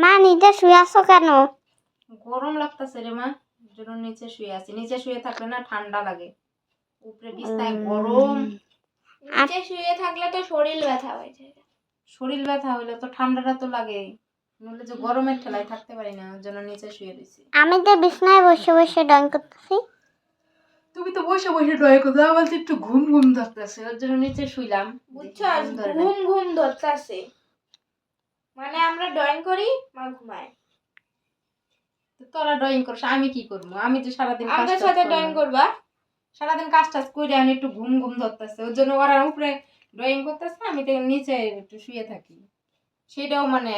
মা নিচে শুয়ে আছো কেন? গরম লাগতেছে রে মা, জন্য নিচে শুয়ে আছি। নিচে শুয়ে থাকলে না ঠান্ডা লাগে, উপরে বিছানায় গরম। নিচে শুয়ে থাকলে তো শরীর ব্যথা হয়ে যায়। শরীর ব্যথা হইলে তো ঠান্ডাটা তো লাগে, নইলে যে গরমের ঠেলায় থাকতে পারি না, ওর জন্য নিচে শুয়ে রয়েছি। আমি তো বিছানায় বসে বসে ড্রয়িং করতেছি। তুমি তো বসে বসে ড্রয়িং করতে, আমার তো একটু ঘুম ঘুম ধরতেছে, ওর জন্য নিচে শুইলাম। বুঝছো, ঘুম ঘুম ধরতেছে মানে আমরা ড্রয়িং করি, মা ঘুমায়। তোরা ড্রয়িং করছ, আমি কি করবো? আমি তো সারাদিন আমাদের সাথে ড্রয়িং করবা। সারাদিন কাজ টাজ করে আমি একটু ঘুম ঘুম ধরতেছে, ওর জন্য ওরা উপরে ড্রয়িং করতেছে, আমি তো নিচে একটু শুয়ে থাকি। সেটাও মানে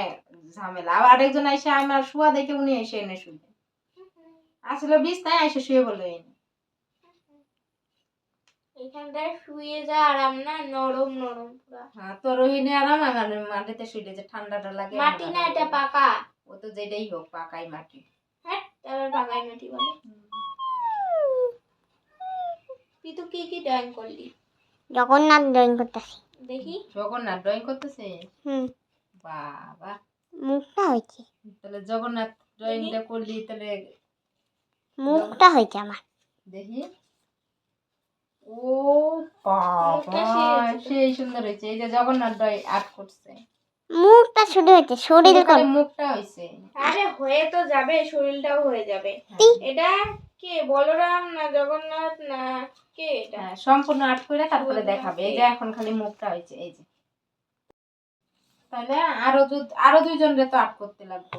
ঝামেলা। আবার আরেকজন এসে আমার শুয়া দেখে উনি এসে এনে শুয়ে, আসলে বিছনায় এসে শুয়ে বলে এখানটায় শুয়ে যা আরাম না, নরম নরম পুরা। হ্যাঁ, তোর ওইনে আরাম, আমার মাটিতে শুইলে যে ঠান্ডাটা লাগে। মাটি না, এটা পাকা। ও তো যেটাই হোক পাকাই মাটি। হ্যাঁ, তাহলে পাকাই মাটি বলে। তুই তো কি কি ড্রয়িং করলি? জগন্নাথ ড্রয়িং করতেছি। দেখি। জগন্নাথ ড্রয়িং করতেছে? বাবা, মুখটা হয়েছে। তাহলে জগন্নাথ ড্রয়িংটা করলি, তাহলে মুখটা হয়েছে আমার। দেখি। ও বাবা, সেই সুন্দর হয়েছে। এই যে জগন্নাথ ড্রয়িং আর্ট করছে, মুখটা শুধু হয়েছে, শরীর মুখটা হয়েছে। আরে হয়ে তো যাবে, শরীরটাও হয়ে যাবে। এটা কে, বলরাম না জগন্নাথ না কে? এটা সম্পূর্ণ আর্ট করে তারপরে দেখাবে। এই যে এখন খালি মুখটা হয়েছে, এই যে। তাহলে আরো দুইজনের তো আর্ট করতে লাগবে।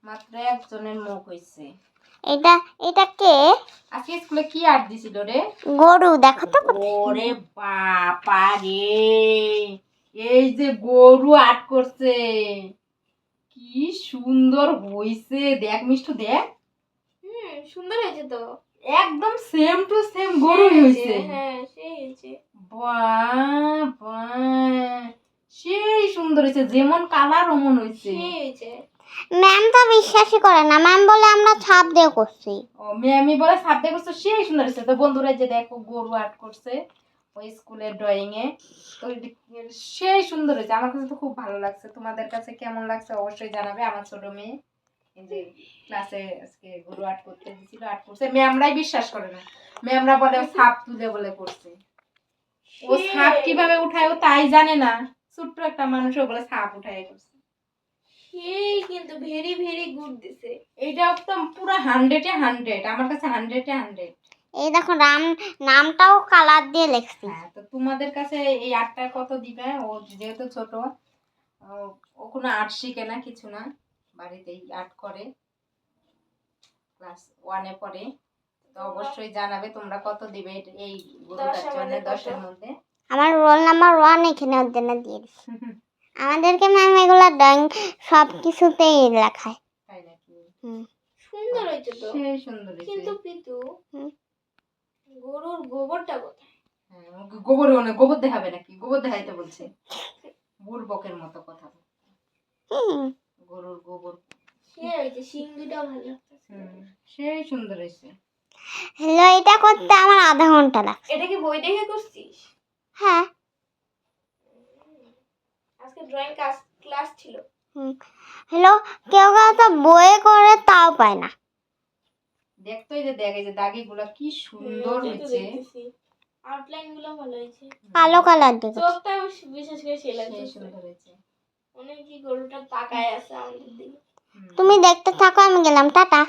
মাত্র একজনের মুখ হয়েছে। এটা কে? আজকে স্কুলে কি আর্ট দিছিল রে? গরু, দেখো তো। ওরে বাবা রে, এই যে গরু আর্ট করছে, কি সুন্দর হইছে। দেখ মিষ্টু, দেখ। সুন্দর হয়েছে তো, একদম সেম টু সেম গরু হইছে। হ্যাঁ, সেই হয়েছে। বাবা, সেই সুন্দর হয়েছে, যেমন কালার অমন হইছে। সেই হয়েছে। ম্যাম তো বিশ্বাসই করে না, ম্যাম বলে আমরা ছাপ দিয়ে করছি। ও ম্যামই বলে ছাপ দিয়ে করছে, সেই সুন্দর হয়েছে। তো বন্ধুরা যে দেখো গরু আর্ট করছে ওই স্কুলের ড্রয়িং এ, তো সেই সুন্দর হয়েছে। আমার কাছে তো খুব ভালো লাগছে। তোমাদের কাছে কেমন লাগছে অবশ্যই জানাবে। আমার ছোট মেয়ে এই যে ক্লাসে আজকে গরু আর্ট করতে দিছিল, আর্ট করছে। ম্যামরাই বিশ্বাস করে না, ম্যামরা বলে ছাপ তুলে বলে করছে। ও ছাপ কিভাবে উঠায় ও তাই জানে না, ছোট্ট একটা মানুষ বলে ছাপ উঠায় করছে। সেই কিন্তু ভেরি ভেরি গুড দিছে। এইটা একদম পুরো 100-এ 100, আমার কাছে 100-এ 100। এই দেখো নামটাও কালার দিয়ে লিখছি। হ্যাঁ, তো তোমাদের কাছে এই আর্টটা কত দিবে? ও যেহেতু ছোট, ও কোনো আর্ট শিখে না, কিছু না, বাড়িতেই আর্ট করে, ক্লাস 1-এ পড়ে। তো অবশ্যই জানাবে তোমরা কত দিবে এই গরুটার জন্য। 10-এর মধ্যে আমার রোল নাম্বার 1 এখানে ওর জন্য দিয়ে দিচ্ছি। আমাদেরকে ম্যাম এগুলা ড্রয়িং সব কিছুতেই লেখায়। তাই নাকি? সুন্দর হয়েছে তো, সেই সুন্দর হয়েছে। কিন্তু পিতু গরুর গোবরটা কোথায়? গোবর দেখাবে নাকি? গোবর দেখাইতে বলছে, বুড়বকের মতো কথা। গরুর গোবর সেই হয়েছে, সিংড়িটাও ভালো লাগতেছে। সেই সুন্দর হয়েছে। হ্যালো, এটা করতে আমার আধা ঘন্টা লাগছে। এটা কি বই দেখে করছিস? হ্যাঁ, আজকে ড্রয়িং ক্লাস ছিল। হ্যালো, কেউ তো বইয়ে করে তাও পায় না। দেখতো, এই যে দেখ, এই যে দাগিগুলো কি সুন্দর হয়েছে, আউটলাইন গুলো ভালো হয়েছে, কালো কালার দিয়ে। চোখটা বিশেষ করে সেই সুন্দর হয়েছে। অনেক কি গরুটা তাকায় আছে আমাদের দিকে। তুমি দেখতে থাকো, আমি গেলাম, টাটা।